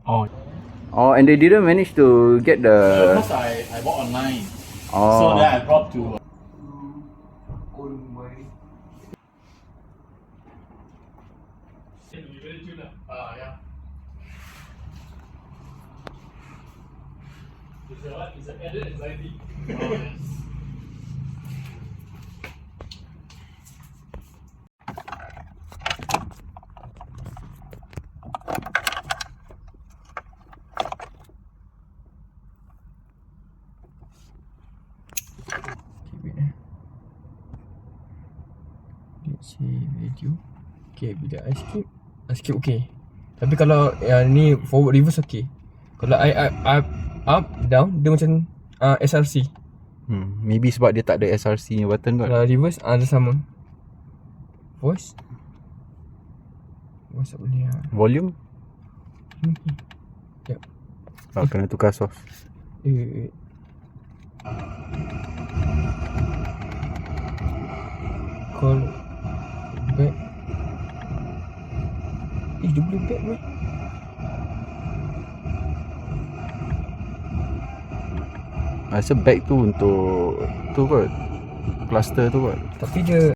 Oh. Oh, and they didn't manage to get the. Because I bought online. Oh. So then I brought to. Yeah. It's an added anxiety. Let's see video. Okay, bila I skip okay. Tapi kalau yang ni forward reverse okay. Kalau I up down dia macam SRC. Maybe sebab dia tak ada SRC ni button kot. Kalau reverse dia sama. Voice tak boleh Volume? Yep. Kena tukar source. Call back. Dia boleh back weh. Rasa back tu untuk tu kot, cluster tu kot. Tapi dia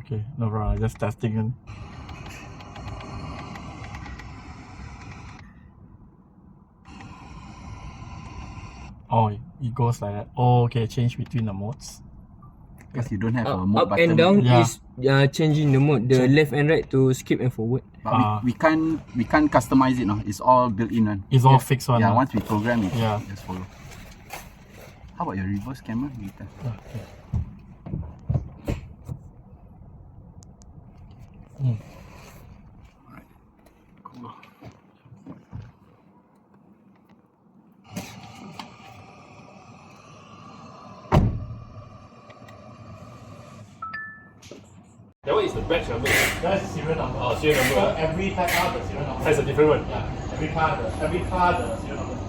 Okay, no problem. Just testing. Oh, it goes like that. Oh, okay, change between the modes. Because you don't have a mode up button. and down Yeah. is changing the mode. The left and right to skip and forward. But we can't customize it, no. It's all built in one. It's all fixed one. Yeah, once we program it, Yeah. just follow. How about your reverse camera? Later. Okay. Alright. Cool. That one is the batch number. That's serial number. Oh, serial number. So every type R the serial number. Has a different one. Yeah. Every car the serial number.